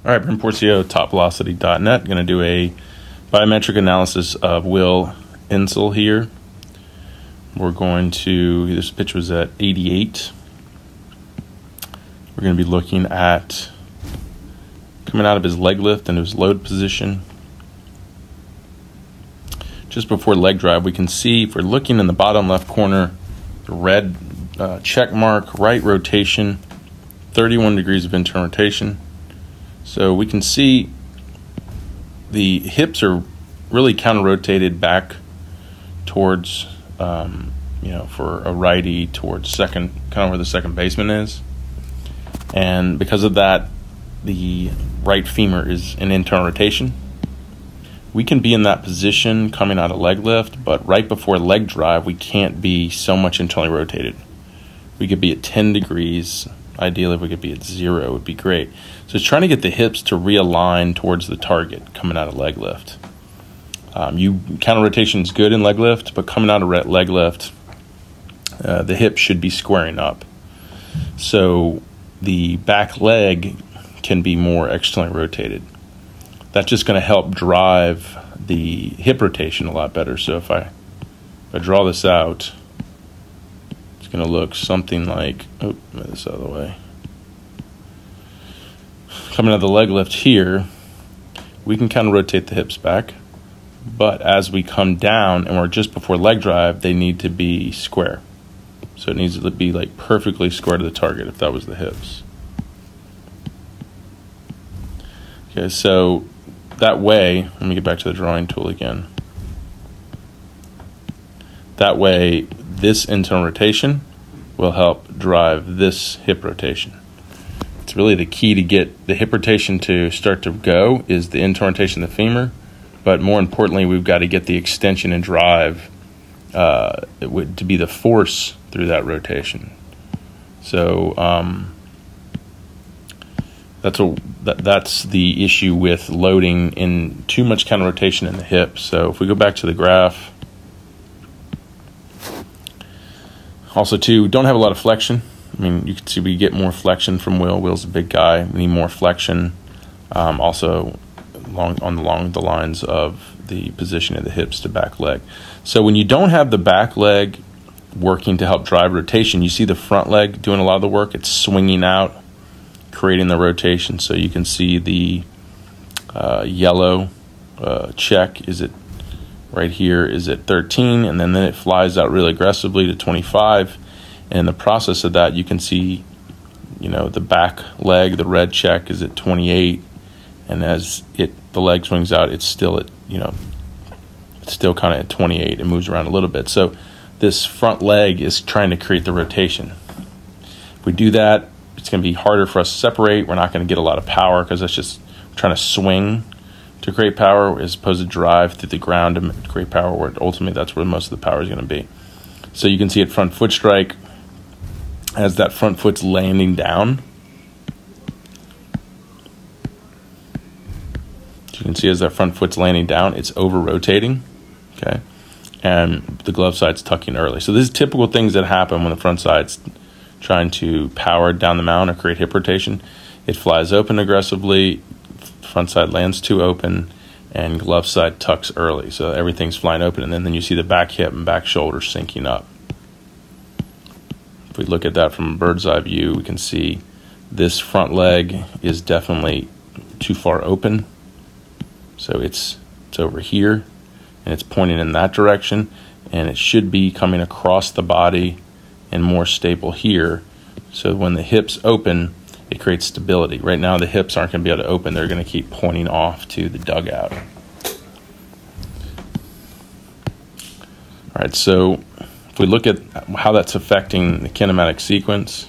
All right, Brent Porcio, TopVelocity.net. Going to do a biometric analysis of Will Insull here. We're going to, this pitch was at 88. We're going to be looking at coming out of his leg lift and his load position. Just before leg drive, we can see, if we're looking in the bottom left corner, the red check mark, right rotation, 31 degrees of internal rotation. So we can see the hips are really counter-rotated back towards, for a righty, towards second, kind of where the second baseman is. And because of that, the right femur is in internal rotation. We can be in that position coming out of leg lift, but right before leg drive, we can't be so much internally rotated. We could be at 10 degrees. Ideally, if we could be at 0, it would be great. So it's trying to get the hips to realign towards the target coming out of leg lift. Counter rotation is good in leg lift, but coming out of leg lift, the hip should be squaring up. So the back leg can be more externally rotated. That's just going to help drive the hip rotation a lot better. So if I draw this out, it's going to look something like, move this out of the way. Coming out of the leg lift here, we can kind of rotate the hips back, but as we come down and we're just before leg drive, they need to be square. So it needs to be like perfectly square to the target if that was the hips. Okay, so that way, let me get back to the drawing tool again. That way, this internal rotation will help drive this hip rotation. It's really the key to get the hip rotation to start to go is the internal rotation of the femur, but more importantly, we've got to get the extension and drive to be the force through that rotation. So that's the issue with loading in too much counter rotation in the hip. So if we go back to the graph, also too, don't have a lot of flexion. I mean, you can see we get more flexion from Will. Will's a big guy. We need more flexion. Also along the lines of the position of the hips to back leg. So when you don't have the back leg working to help drive rotation, you see the front leg doing a lot of the work. It's swinging out, creating the rotation. So you can see the yellow check is it right here is at 13, and then it flies out really aggressively to 25. And in the process of that, you can see, the back leg, the red check is at 28, and as the leg swings out, it's still at it's still kind of at 28. It moves around a little bit. So this front leg is trying to create the rotation. If we do that, it's going to be harder for us to separate. We're not going to get a lot of power because that's just trying to swing to create power as opposed to drive through the ground to create power, where ultimately that's where most of the power is going to be. So you can see at front foot strike, as that front foot's landing down. So you can see as that front foot's landing down, it's over-rotating, okay? And the glove side's tucking early. So these are typical things that happen when the front side's trying to power down the mount or create hip rotation. It flies open aggressively, front side lands too open, and glove side tucks early. So everything's flying open, and then you see the back hip and back shoulder syncing up. If we look at that from a bird's eye view, we can see this front leg is definitely too far open. So it's over here, and it's pointing in that direction, and it should be coming across the body and more stable here. So when the hips open, it creates stability. Right now, the hips aren't going to be able to open. They're going to keep pointing off to the dugout. All right, so if we look at how that's affecting the kinematic sequence,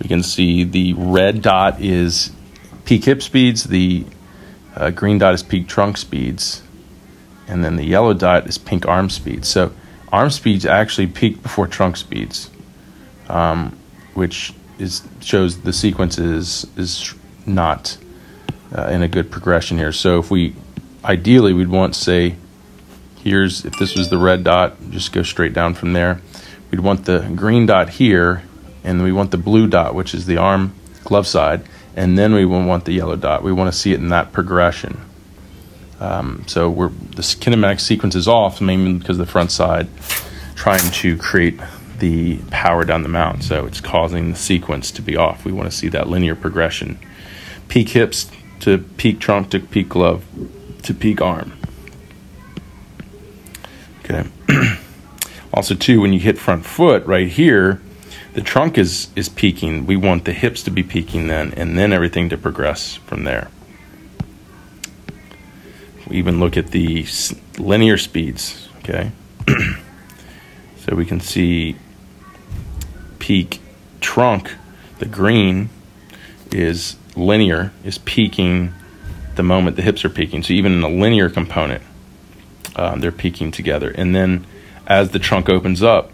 we can see the red dot is peak hip speeds, the green dot is peak trunk speeds, and then the yellow dot is pink arm speeds. So arm speeds actually peak before trunk speeds, which shows the sequence is not in a good progression here. So if ideally we'd want, say, if this was the red dot, just go straight down from there. We'd want the green dot here, and we want the blue dot, which is the arm glove side, and then we will want the yellow dot. We want to see it in that progression. So the kinematic sequence is off, mainly because the front side trying to create the power down the mount, so it's causing the sequence to be off. We want to see that linear progression. Peak hips to peak trunk to peak glove to peak arm. Okay. Also too, when you hit front foot right here, the trunk is peaking. We want the hips to be peaking then, and then everything to progress from there. We even look at the linear speeds, okay? So we can see peak trunk, the green is linear, is peaking the moment the hips are peaking. So even in a linear component, they're peaking together. And then as the trunk opens up,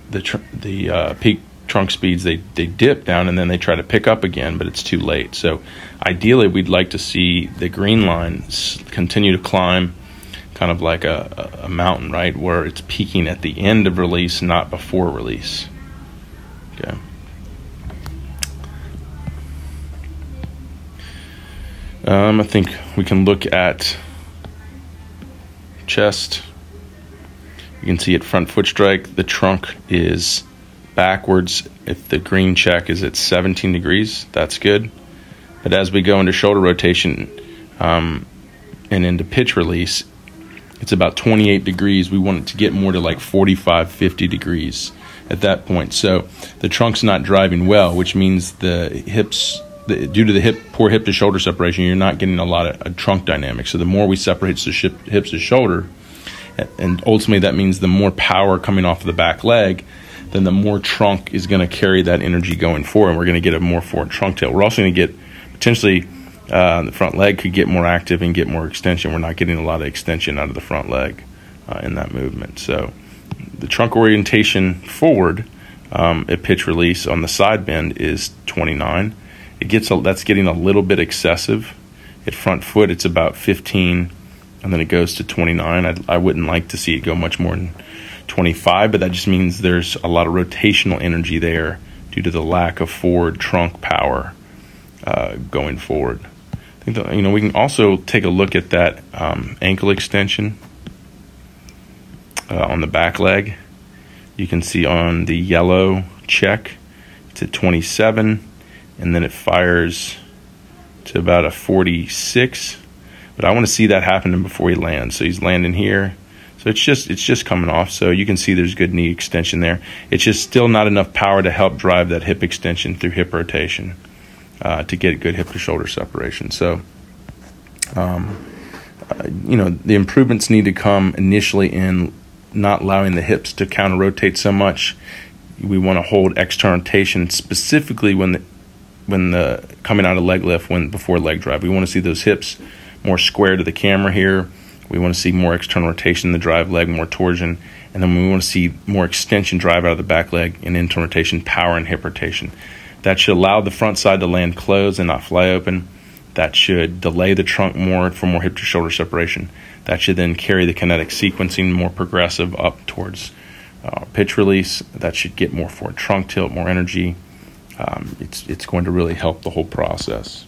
the peak trunk speeds, they dip down and then they try to pick up again, but it's too late. So ideally we'd like to see the green line continue to climb, kind of like a mountain, right, where it's peaking at the end of release, not before release. Okay. I think we can look at chest. You can see at front foot strike, the trunk is backwards. If the green check is at 17 degrees, that's good. But as we go into shoulder rotation and into pitch release, it's about 28 degrees. We want it to get more to like 45, 50 degrees at that point. So the trunk's not driving well, which means the hips, due to the poor hip to shoulder separation, you're not getting a lot of trunk dynamics. So the more we separate the hips to shoulder, and ultimately that means the more power coming off of the back leg, then the more trunk is going to carry that energy going forward, and we're going to get a more forward trunk tail. We're also going to get potentially the front leg could get more active and get more extension. We're not getting a lot of extension out of the front leg in that movement. So the trunk orientation forward at pitch release on the side bend is 29. That's getting a little bit excessive. At front foot, it's about 15, and then it goes to 29. I wouldn't like to see it go much more than 25, but that just means there's a lot of rotational energy there due to the lack of forward trunk power going forward. I think that, we can also take a look at that ankle extension on the back leg. You can see on the yellow check, it's at 27, and then it fires to about a 46. But I want to see that happen before he lands. So he's landing here. So it's just coming off. So you can see there's good knee extension there. It's just still not enough power to help drive that hip extension through hip rotation to get good hip to shoulder separation. So, the improvements need to come initially in not allowing the hips to counter rotate so much. We want to hold external rotation specifically when the coming out of leg lift, before leg drive. We want to see those hips more square to the camera here. We want to see more external rotation in the drive leg, more torsion, and then we want to see more extension drive out of the back leg and internal rotation, power and hip rotation. That should allow the front side to land closed and not fly open. That should delay the trunk more for more hip to shoulder separation. That should then carry the kinetic sequencing more progressive up towards pitch release. That should get more forward trunk tilt, more energy. It's going to really help the whole process.